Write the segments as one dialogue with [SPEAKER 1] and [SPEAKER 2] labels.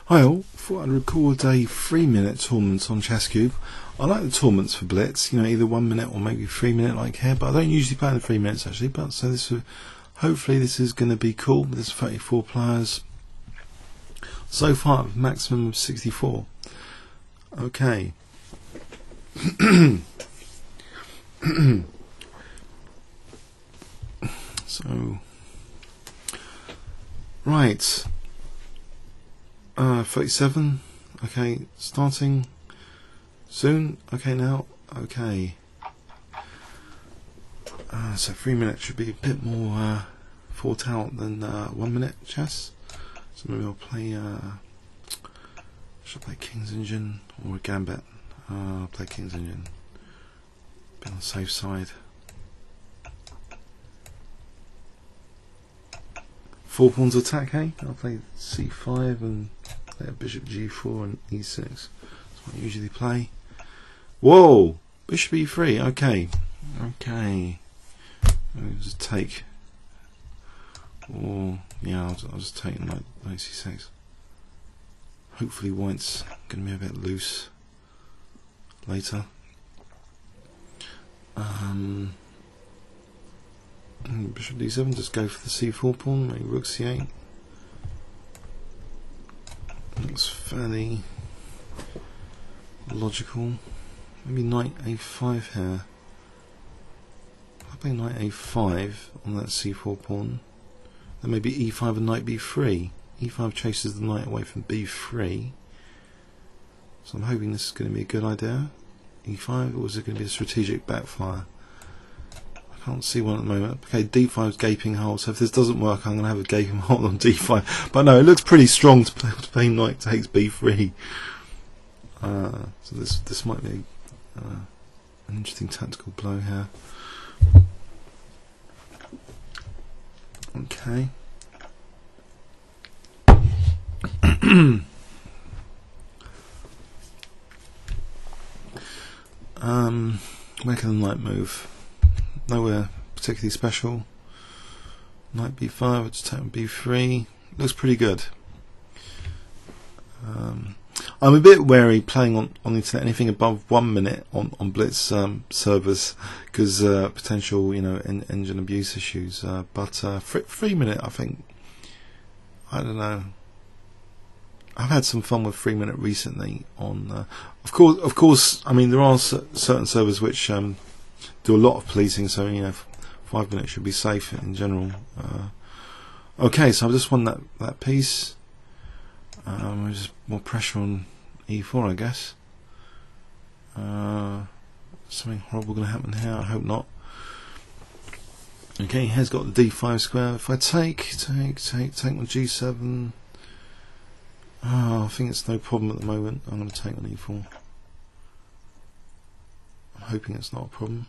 [SPEAKER 1] Hi all, thought I'd record a 3-minute tournament on Chesscube. I like the tournaments for Blitz, you know, either 1 minute or maybe 3 minute like here, but I don't usually play the 3 minutes actually, but so hopefully this is going to be cool. There's 34 players. So far, maximum of 64. Okay. So, right. 37. Okay, starting soon. Okay, now. Okay. So 3 minutes should be a bit more thought out than 1 minute chess. So maybe I'll play. Should I play King's Engine or a Gambit? I'll play King's Engine. Bit on the safe side. 4 pawns attack, hey? I'll play c5 and play a bishop g4 and e6. That's what I usually play. Whoa! Bishop e3, okay. Okay. I'll just take. Or, yeah, I'll just take knight c6. Hopefully white's going to be a bit loose later. Bishop d7, just go for the c4 pawn, maybe rook c8. Looks fairly logical. Maybe knight a5 here. I'll play knight a5 on that c4 pawn. Then maybe e5 and knight b3. e5 chases the knight away from b3. So I'm hoping this is going to be a good idea. e5, or is it going to be a strategic backfire? I can't see one at the moment. Okay, d5 is gaping hole, so if this doesn't work I'm going to have a gaping hole on d5. But no, it looks pretty strong to play knight takes b3. So this might be an interesting tactical blow here. Okay. Where can the knight move? Nowhere particularly special. Knight b5, I'll just take on b3. Looks pretty good. I'm a bit wary playing on the internet anything above 1 minute on Blitz servers because potential, you know, engine abuse issues. But 3 minute, I think, I don't know. I've had some fun with 3 minute recently. On of course. I mean, there are certain servers which do a lot of policing, so you know, 5 minutes should be safe in general. Okay, so I've just won that piece. There's more pressure on e4, I guess. Something horrible going to happen here. I hope not. Okay, here's got the d5 square. If I take on g7. Oh, I think it's no problem at the moment. I'm going to take on e4. I'm hoping it's not a problem.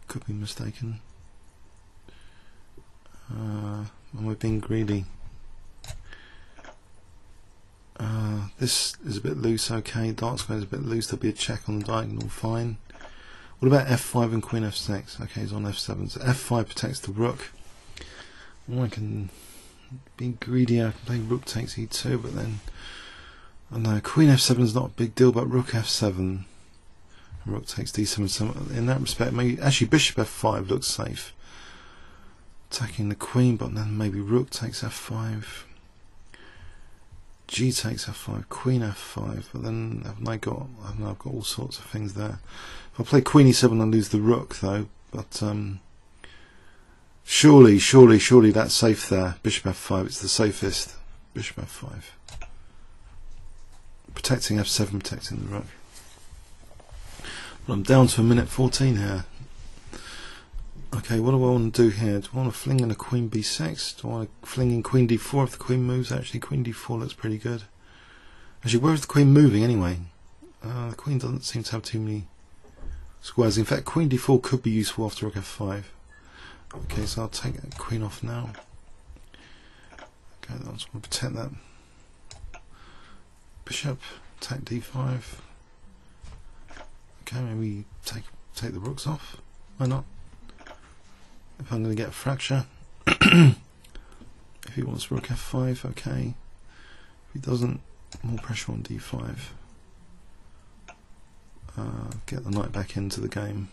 [SPEAKER 1] Could be mistaken. Am I being greedy? This is a bit loose. Okay, dark square is a bit loose. There'll be a check on the diagonal. Fine. What about f5 and queen f6? Okay, it's on f7. So f5 protects the rook. Well, I can be greedy. I can play rook takes e2, but then I know queen f7 is not a big deal. But rook f7, and rook takes d7. So in that respect, maybe actually bishop f5 looks safe. Attacking the queen, but then maybe rook takes f5. G takes f5, queen f5, but then I've got all sorts of things there. If I play queen e7 I lose the rook though, but surely that's safe there. Bishop f5, it's the safest. Bishop f5. Protecting f7, protecting the rook. But I'm down to 1:14 here. Okay, what do I want to do here? Do I want to fling in a queen b6? Do I want to fling in queen d4 if the queen moves? Actually, queen d4 looks pretty good. Actually, where is the queen moving anyway? The queen doesn't seem to have too many squares. In fact, queen d4 could be useful after rook f5. Okay, so I'll take that queen off now. Okay, I just want to protect that. Bishop, attack d5. Okay, maybe take the rooks off. Why not? If I'm going to get a fracture. If he wants rook f5, okay. If he doesn't, more pressure on d5. Get the knight back into the game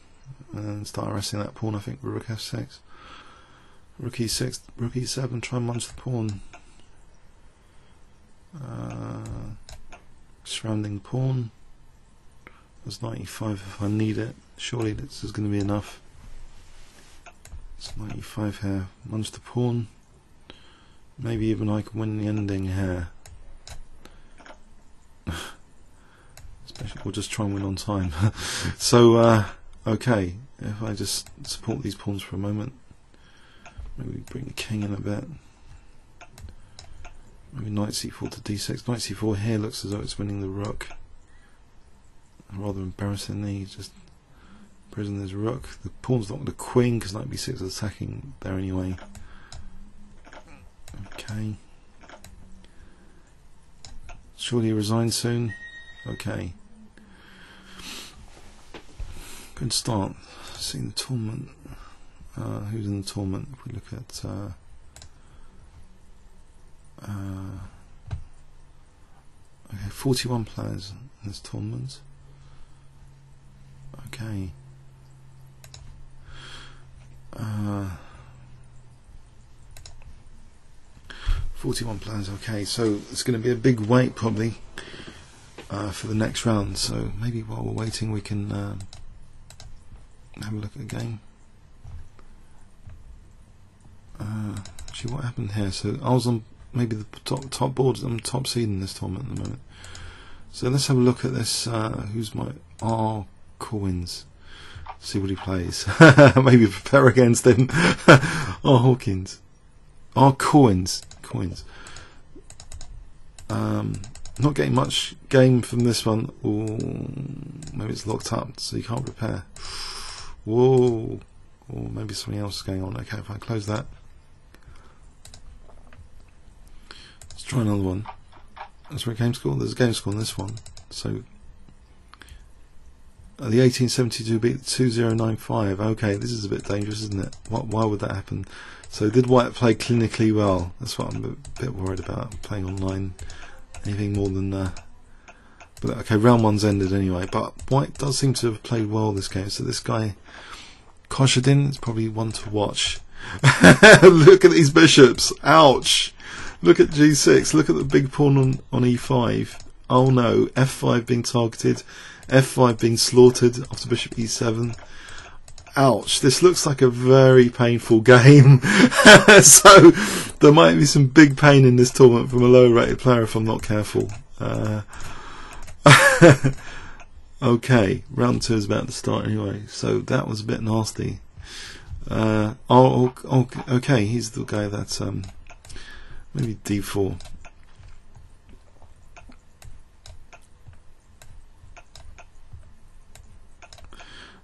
[SPEAKER 1] and start arresting that pawn. I think rook f6, rook e6, rook e7. Try and munch the pawn. Surrounding the pawn. There's knight e5 if I need it. Surely this is going to be enough. It's knight e5 here. Munch the pawn. Maybe even I can win the ending here. Especially, we'll just try and win on time. So, okay, if I just support these pawns for a moment, maybe bring the king in a bit. Maybe knight c4 to d6. Knight c4 here looks as though it's winning the rook. Rather embarrassingly, just prison this rook. The pawn's not the queen because knight b6 is attacking there anyway. Okay. Surely he resigns soon. Okay. Good start. Seeing the tournament. Who's in the tournament? If we look at okay, 41 players in this tournament. Okay. 41 players. Okay, so it's going to be a big wait probably for the next round. So maybe while we're waiting, we can have a look at the game. Actually, what happened here? So I was on maybe the top board. I'm top seed in this tournament at the moment. So let's have a look at this. Who's my R Coins? See what he plays. Maybe prepare against him. R Hawkins. R Coins. Not getting much game from this one. Ooh, maybe it's locked up, so you can't prepare. Whoa. Or maybe something else is going on. Okay, if I close that. Let's try another one. That's where game score. There's a game score on this one. So the 1872 beat the 2095. Okay, this is a bit dangerous, isn't it? Why would that happen? So did White play clinically well? That's what I'm a bit worried about, playing online. Anything more than but okay, round one's ended anyway. But White does seem to have played well this game. So this guy Koshadin is probably one to watch. Look at these bishops. Ouch. Look at g6. Look at the big pawn on e5. Oh no, f5 being targeted, f5 being slaughtered after bishop e7. Ouch, this looks like a very painful game. So there might be some big pain in this tournament from a lower rated player if I'm not careful. Okay, round 2 is about to start anyway, so that was a bit nasty. Okay, he's the guy that maybe d4.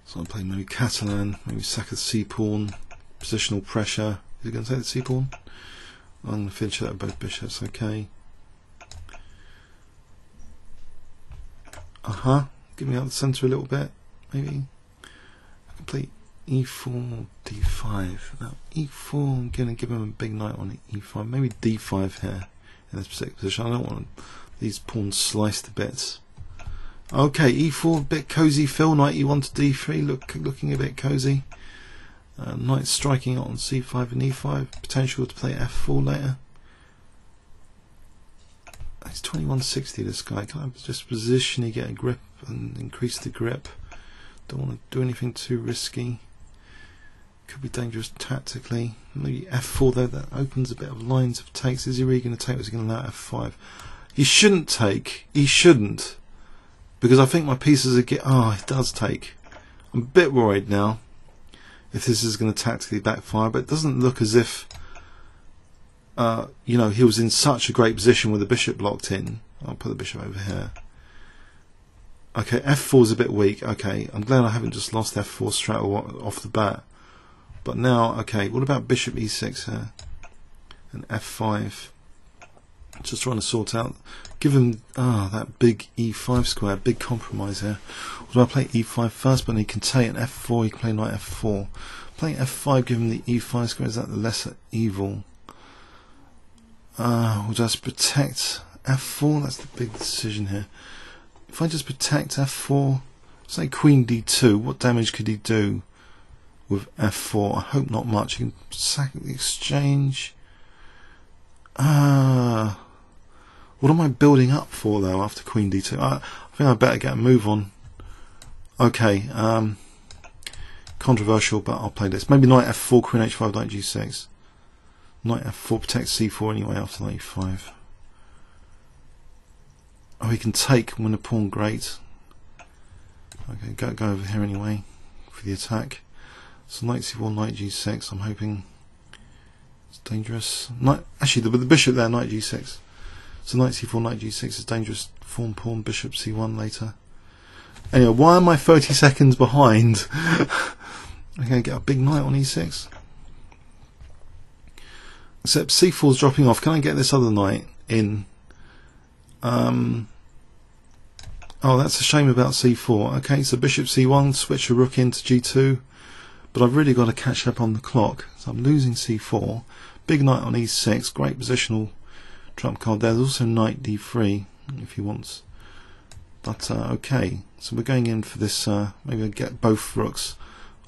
[SPEAKER 1] So I'm playing maybe Catalan, maybe sack the c-pawn, positional pressure. Is he going to take the c-pawn? I'm going to finish that at both bishops, okay. Give me out the centre a little bit, maybe. I can play e4, d5. Now e4, I'm going to give him a big knight on e5, maybe d5 here in this particular position. I don't want these pawns sliced to bits. Okay, e4, a bit cosy feel. Knight e1 to d3, looking a bit cosy. Knight striking out on c5 and e5. Potential to play f4 later. He's 2160, this guy. Can I just positionally get a grip and increase the grip? Don't want to do anything too risky. Could be dangerous tactically. Maybe f4 though, that opens a bit of lines of takes. Is he really going to take, or is he going to allow f5? He shouldn't take. He shouldn't. Because I think my pieces are it does take. I'm a bit worried now if this is going to tactically backfire, but it doesn't look as if you know, he was in such a great position with the bishop locked in. I'll put the bishop over here. Okay, f4 is a bit weak. Okay, I'm glad I haven't just lost f4 straight off the bat. But now, okay, what about bishop e6 here? And f5. Just trying to sort out. Give him that big e5 square, big compromise here. Or do I play e5 first, but he can take an f4, he can play knight f4. Playing f5, give him the e5 square, is that the lesser evil? We'll just protect f4, that's the big decision here. If I just protect f4, say queen d2, what damage could he do with f4? I hope not much. He can sack the exchange. What am I building up for though after queen d2? I think I better get a move on. Okay, controversial, but I'll play this. Maybe knight f4, queen h5, knight g6. Knight f4 protects c4 anyway after knight e5. Oh, he can take and win a pawn, great. Okay, go over here anyway for the attack. So knight c4, knight g6, I'm hoping it's dangerous. Actually, with the bishop there, knight g6. So knight c4, knight g6 is dangerous. Form pawn, bishop c1 later. Anyway, why am I 30 seconds behind? I'm going to get a big knight on e6. Except c4 is dropping off. Can I get this other knight in? Oh, that's a shame about c4. Okay, so bishop c1, switch a rook into g2. But I've really got to catch up on the clock. So I'm losing c4. Big knight on e6. Great positional trump card there. There's also knight d3 if he wants. But okay, so we're going in for this. Maybe I'll get both rooks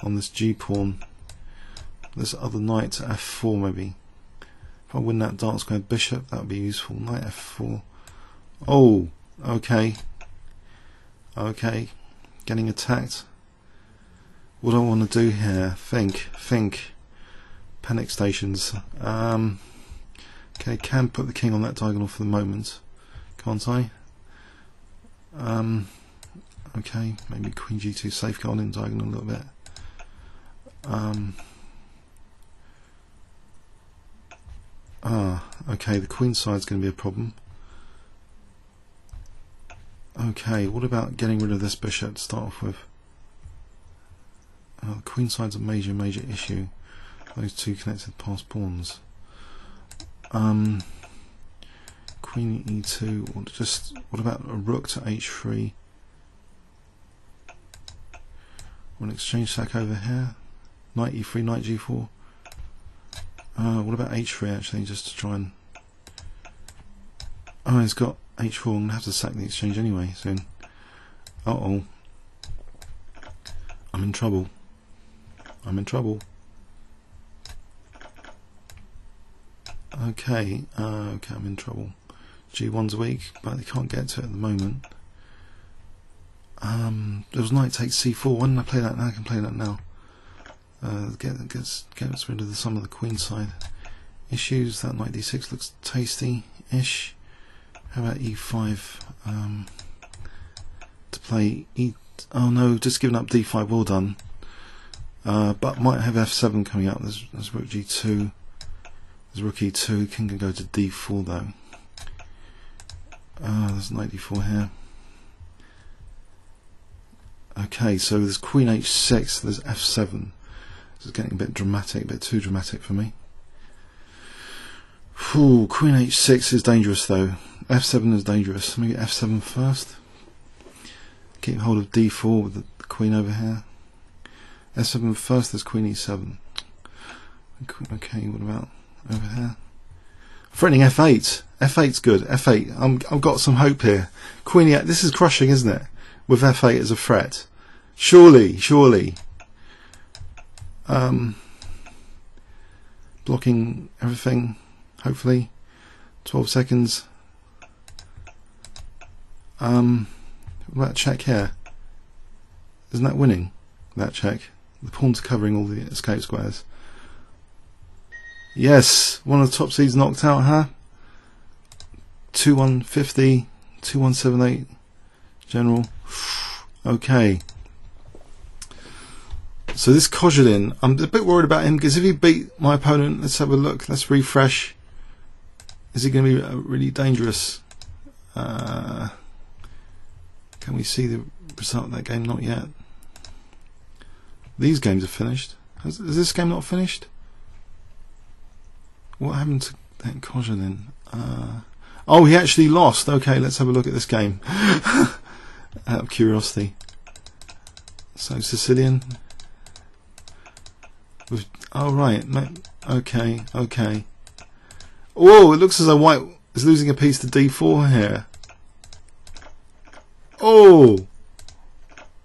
[SPEAKER 1] on this g pawn. This other knight to f4 maybe. If I win that dark square bishop, that would be useful. Knight f4. Oh, okay. Okay, getting attacked. What do I want to do here? Think. Panic stations. Okay, can put the king on that diagonal for the moment, can't I? Okay, maybe queen g2 safeguarding diagonal a little bit. Okay, the queen side's going to be a problem. Okay, what about getting rid of this bishop to start off with? The queen side's a major issue. Those two connected past pawns. Queen e2, or just what about a rook to h3? Or an exchange sack over here. Knight e3, knight g4. What about h3 actually, just to try and... Oh, he's got h4. I'm going to have to sack the exchange anyway soon. Uh-oh. I'm in trouble. Okay, okay, I'm in trouble. G1's weak, but they can't get to it at the moment. There was knight takes c4. Why didn't I play that now? I can play that now. Gets rid of some of the queen side issues. That knight d6 looks tasty-ish. How about e5? To play e... Oh no, just giving up d5. Well done. But might have f7 coming up. There's rook g2. There's rook e2. King can go to d4 though. There's knight d4 here. Okay, so there's queen h6. There's f7. This is getting a bit dramatic, a bit too dramatic for me. Ooh, queen h6 is dangerous though. f7 is dangerous. Maybe f7 first. Keep hold of d4 with the queen over here. f7 first. There's queen e7. Okay, what about over here? Threatening f8. f8's good. f8. I've got some hope here. Queen e8. This is crushing, isn't it? With f8 as a threat. Surely. Blocking everything. Hopefully. 12 seconds. What about check here? Isn't that winning? That check. The pawn's covering all the escape squares. Yes, one of the top seeds knocked out, huh? 2-1-50, 2-1-7-8, general. Okay. So this Kozhedin, I'm a bit worried about him because if he beat my opponent, let's have a look, let's refresh. Is he going to be really dangerous? Can we see the result of that game? Not yet. These games are finished. Is this game not finished? What happened to that Kozhedin? Oh, he actually lost. Okay, let's have a look at this game. Out of curiosity. So Sicilian. Oh right. Okay. Whoa! It looks as though white is losing a piece to d4 here. Oh!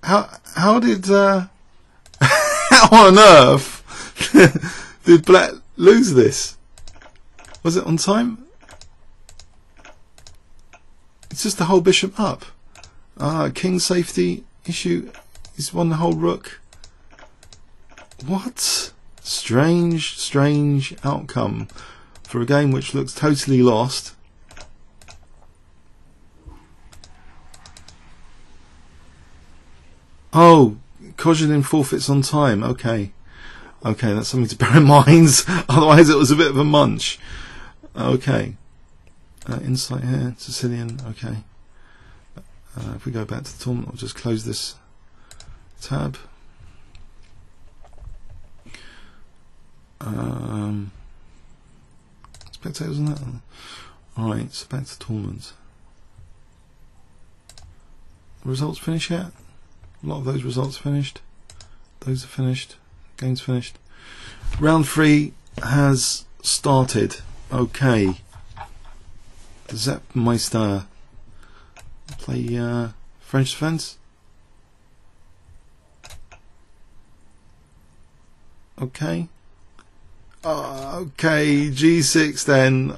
[SPEAKER 1] How did... how on earth did Black lose this? Was it on time? It's just the whole bishop up. King safety issue. He's won the whole rook. What? Strange outcome for a game which looks totally lost. Oh, Kozhedin forfeits on time. Okay, that's something to bear in mind. Otherwise, it was a bit of a munch. Okay, insight here, Sicilian. Okay, if we go back to the tournament, I'll just close this tab. Spectators on that. Alright, so back to the tournament. Results finished yet? A lot of those results finished. Those are finished. Game's finished. Round 3 has started. Okay. Zeppmeister. Play French defense. Okay. Okay, G6 then.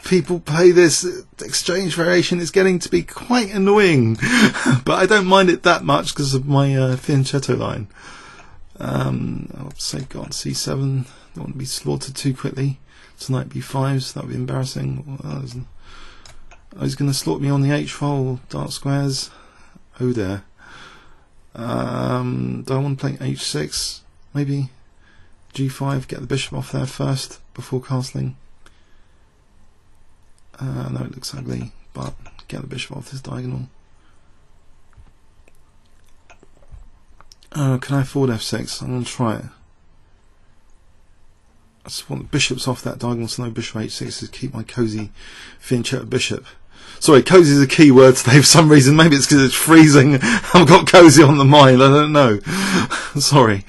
[SPEAKER 1] People play this exchange variation. It's getting to be quite annoying, but I don't mind it that much because of my fianchetto line. I'll say go on C7. Don't want to be slaughtered too quickly. Tonight B5s. That would be embarrassing. He's going to slaughter me on the H file. Dark squares. Oh dear. Do I want to play H6? Maybe. G5, get the bishop off there first before castling. No, it looks ugly, but get the bishop off this diagonal. Can I afford F6? I'm going to try it. I just want the bishops off that diagonal, so no bishop H6 to keep my cosy fianchetto bishop. Sorry, cosy is a key word today for some reason. Maybe it's because it's freezing. I've got cosy on the mind. I don't know. Sorry.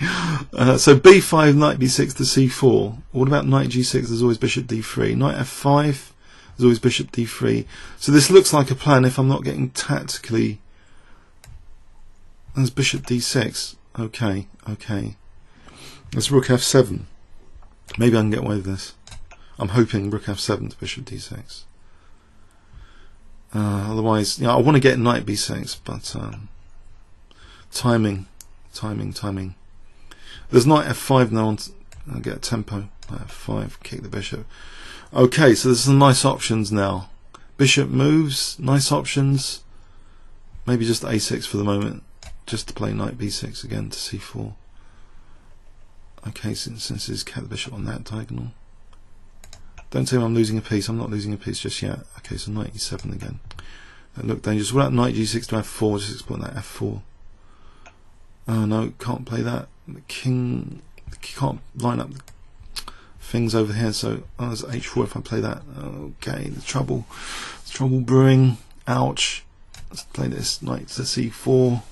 [SPEAKER 1] So B5, knight B6 to C4. What about knight G6? There's always bishop D3. Knight F5. There's always bishop D3. So this looks like a plan if I'm not getting tactically. There's bishop D6. Okay. There's rook F7. Maybe I can get away with this. I'm hoping rook F7 to bishop D6. Otherwise, I want to get knight b6, but timing. There's knight f5 now. I'll get a tempo. Knight f5, kick the bishop. Okay, so there's some nice options now. Bishop moves, nice options. Maybe just a6 for the moment, just to play knight b6 again to c4. Okay, since he's kept the bishop on that diagonal. Don't tell me I'm losing a piece. I'm not losing a piece just yet. Okay, so knight e7 again. That looked dangerous. What about knight g6 to f4? Just exploit that f4. Oh no, can't play that. The king can't line up things over here. So there's h4 if I play that. Okay, the trouble brewing. Ouch. Let's play this knight to c4.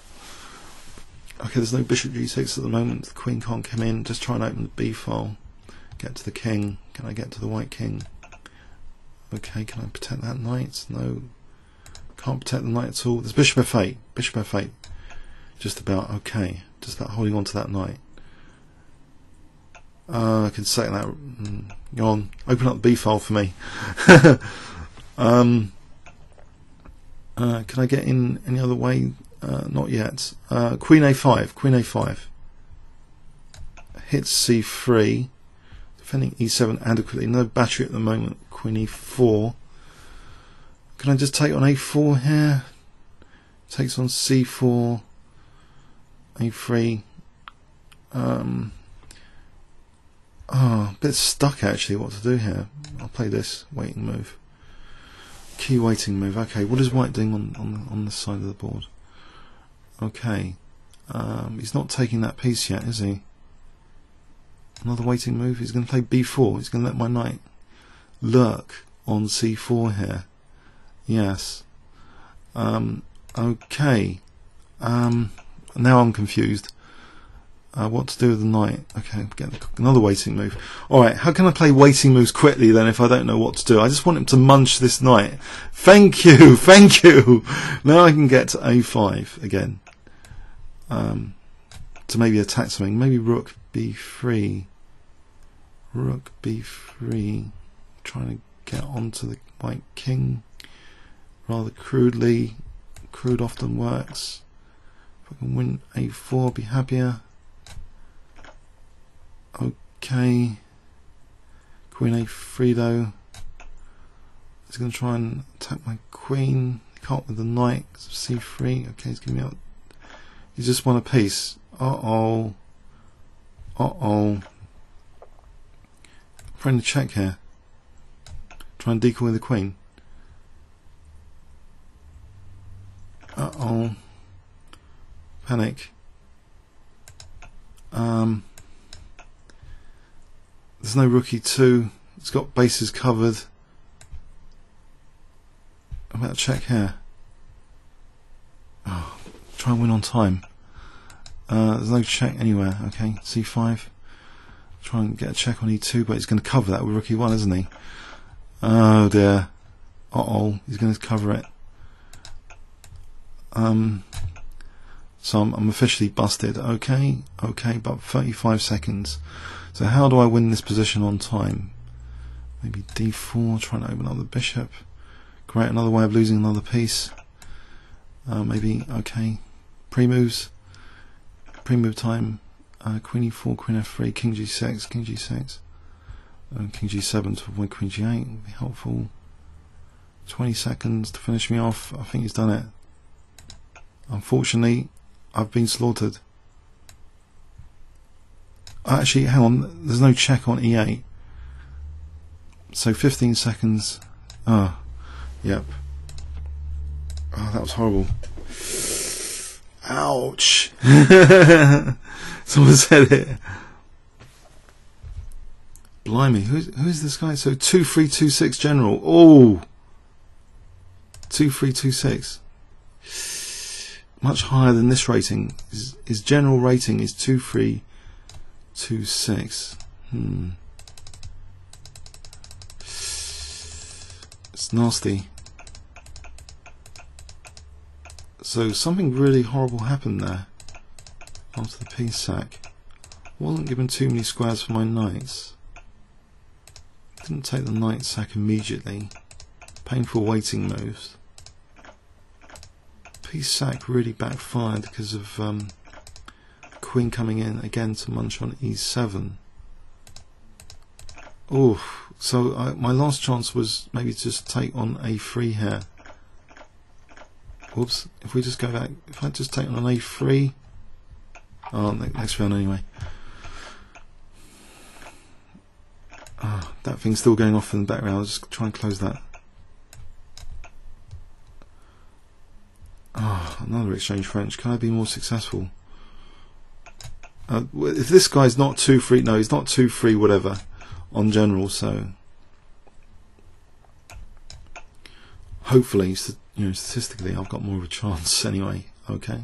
[SPEAKER 1] Okay, there's no bishop g6 at the moment. The queen can't come in. Just try and open the b file. Get to the king. Can I get to the white king? Okay, can I protect that knight? No. Can't protect the knight at all. There's bishop f8. Bishop f8. Just about. Okay. Just about holding on to that knight. I can say that. Go on. Open up the b file for me. Can I get in any other way? Not yet. Queen a5. Queen a5. Hits c3. Defending e7 adequately. No battery at the moment. Queen e4. Can I just take on a4 here? Takes on c4. a3. A bit stuck actually what to do here. I'll play this waiting move. Key waiting move. Okay, what is white doing on this side of the board? Okay. He's not taking that piece yet, is he? Another waiting move. He's going to play b4. He's going to let my knight lurk on c4 here. Yes. Okay. Now I'm confused. What to do with the knight? Okay, get another waiting move. Alright, how can I play waiting moves quickly then if I don't know what to do? I just want him to munch this knight. Thank you, thank you! Now I can get to a5 again. To maybe attack something. Maybe rook b3. Rook b3. Trying to get onto the white king. Rather crudely. Crude often works. If I can win a4, be happier. Okay. Queen a3 though. He's going to try and attack my queen. He can't with the knight. c3. Okay, he's giving me out. He's just won a piece. Uh-oh. Uh-oh. Trying to check here. Try and decoy the queen. Uh-oh. Panic. There's no rook e2. It's got bases covered. I'm about to check here. Oh, try and win on time. There's no check anywhere. Okay, c5. Try and get a check on e2, but he's going to cover that with rook e1, isn't he? Oh dear. Uh-oh, he's going to cover it. So I'm officially busted. Okay, but 35 seconds. So how do I win this position on time? Maybe d4, trying to open up the bishop. Great, another way of losing another piece. Maybe, okay, pre-moves. Pre-move time. Queen e4, queen f3, king g6, king g6. King g7 to avoid queen g8 would be helpful. 20 seconds to finish me off. I think he's done it. Unfortunately, I've been slaughtered. Actually, hang on, there's no check on e8. So 15 seconds. Oh, yep. Oh, that was horrible. Ouch. Someone said it. Blimey, who's this guy? So 2326 general. Oh, 2326. Much higher than this rating. His general rating is 2326. It's nasty. So something really horrible happened there after the piece sack. Wasn't given too many squares for my knights. Didn't take the knight sack immediately. Painful waiting moves. Piece sack really backfired because of queen coming in again to munch on e7. Oh, so my last chance was maybe just take on a3 here. Whoops, if we just go back, if I just take on an a3. Oh, next round anyway. Oh, that thing's still going off in the background. I'll just try and close that. Oh, another exchange French. Can I be more successful? If this guy's not 2-3, no, he's not 2-3, whatever, on general. So hopefully, you know, statistically, I've got more of a chance anyway. Okay.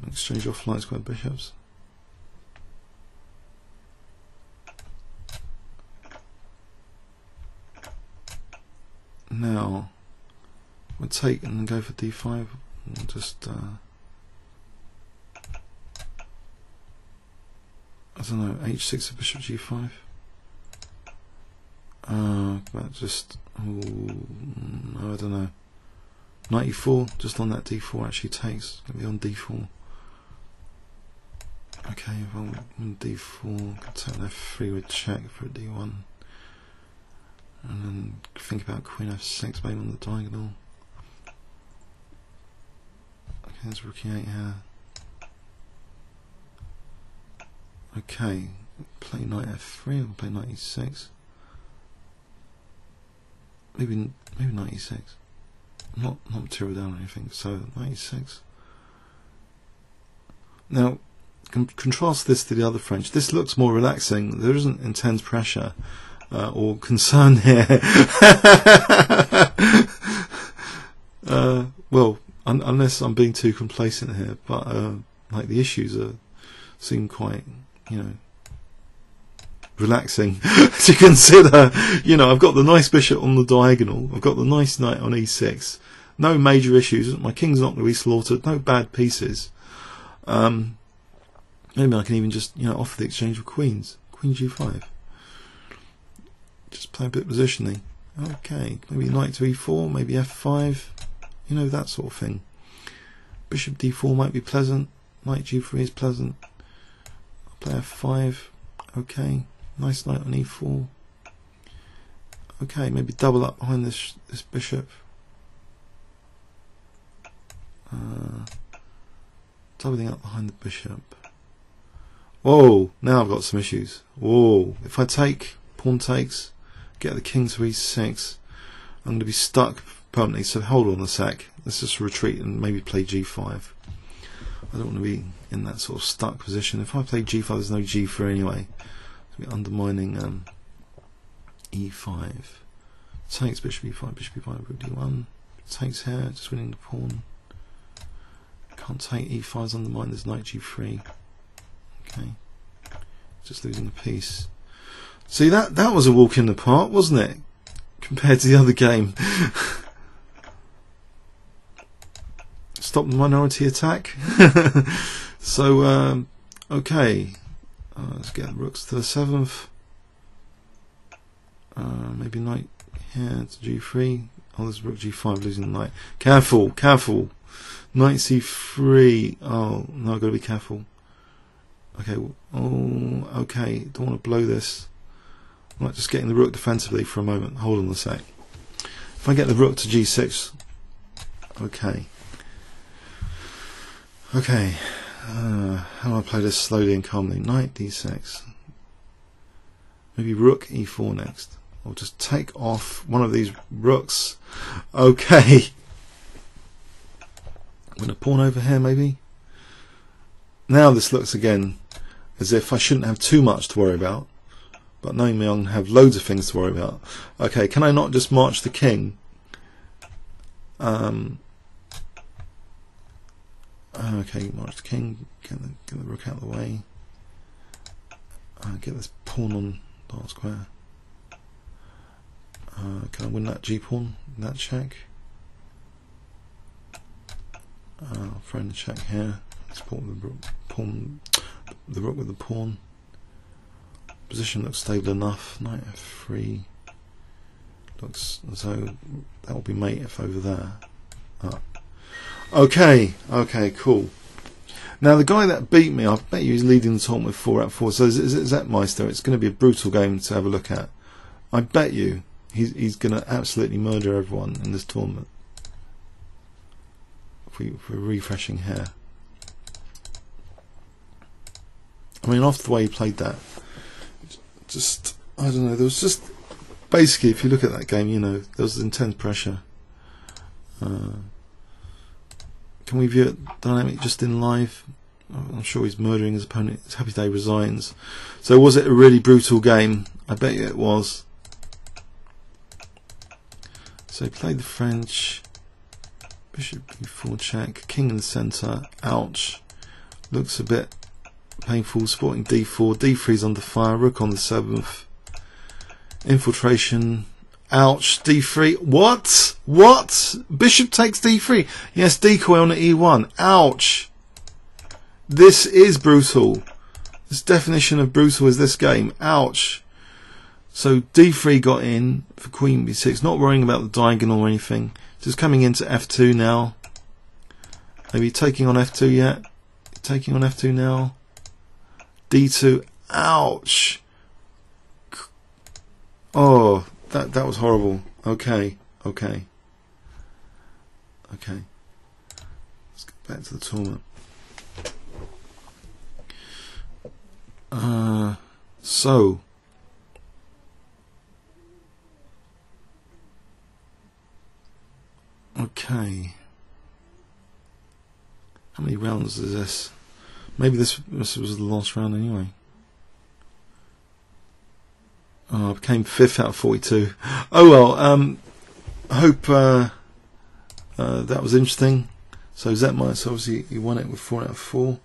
[SPEAKER 1] Exchange off light square bishops. Now we'll take and then go for d5. We'll just I don't know, h6 of bishop g5. But just, no, I don't know. Knight e4, just on that d4 actually takes. Gonna be on d4. Okay, if I'm on d4, can take an f3 with check for a d1. And then think about queen f6 maybe on the diagonal. Okay, there's rook e8 here. Okay, play knight f3 or play knight e6. Maybe knight e6. Not material down or anything. So knight e6. Now, contrast this to the other French. This looks more relaxing. There isn't intense pressure or concern here. Well, unless I'm being too complacent here, but like the issues seem quite, you know, relaxing to consider. You know, I've got the nice bishop on the diagonal, I've got the nice knight on e6, no major issues, my king's not going to be slaughtered, no bad pieces. Maybe I can even just, you know, offer the exchange of queens, queen g5, just play a bit of positioning. Okay, maybe knight to e4, maybe f5, you know, that sort of thing. Bishop d4 might be pleasant, knight g3 is pleasant, I'll play f5, okay, nice knight on e4, okay, maybe double up behind this bishop, doubling up behind the bishop. Whoa, now I've got some issues. Whoa, if I take, pawn takes, get the king to e6, I'm going to be stuck permanently, so hold on a sec, let's just retreat and maybe play g5. I don't want to be in that sort of stuck position. If I play g5, there's no g4 anyway, so we're undermining e5. Takes bishop e5, bishop e5, rook d1, takes here, just winning the pawn. Can't take e5's undermined, there's knight g3. Okay, just losing a piece. See, that was a walk in the park, wasn't it? Compared to the other game. Stop the minority attack. So, okay, let's get the rooks to the 7th. Maybe knight here to g3. Oh, there's rook g5, losing the knight. Careful, careful. Knight c3. Oh, no, I've got to be careful. Okay, oh, okay, don't want to blow this. I'm like just getting the rook defensively for a moment. Hold on a sec. If I get the rook to g6, okay. Okay, how do I play this slowly and calmly? Knight d6. Maybe rook e4 next. I'll just take off one of these rooks. Okay. I'm going to pawn over here maybe. Now this looks again as if I shouldn't have too much to worry about, but knowing me, I'm going to have loads of things to worry about. Okay, can I not just march the king? Okay, march the king, get the rook out of the way, get this pawn on dark square. Can I win that g-pawn, that check? I'll throw in the check here, support the rook with the pawn. Position looks stable enough. Knight f3 looks as though that will be mate if over there. Okay, okay, cool. Now the guy that beat me, I bet you he's leading the tournament with 4 out of 4. So Zetmeister, it's going to be a brutal game to have a look at. I bet you he's going to absolutely murder everyone in this tournament. If we're refreshing here. I mean, after the way he played that, just, I don't know, there was just, basically, if you look at that game, you know, there was intense pressure. Can we view it dynamic just in live? I'm sure he's murdering his opponent. His happy day resigns. So was it a really brutal game? I bet you it was. So he played the French. Bishop b4 check. King in the centre. Ouch. Looks a bit painful. Sporting d4. d3's under fire. Rook on the 7th. Infiltration. Ouch. d3. What? What? Bishop takes d3. Yes, decoy on the e1. Ouch. This is brutal. This definition of brutal is this game. Ouch. So d3 got in for queen b6. Not worrying about the diagonal or anything. Just coming into f2 now. Maybe taking on f2 yet. Taking on f2 now. d2. Ouch. Oh, that was horrible. Okay, okay. Okay. Let's get back to the tournament. So okay. How many rounds is this? Maybe this was the last round anyway. Oh, I became 5th out of 42. Oh well, I hope that was interesting. So Zetmeister, obviously he won it with 4 out of 4.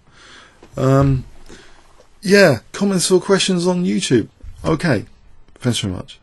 [SPEAKER 1] Yeah, comments or questions on YouTube. Okay, thanks very much.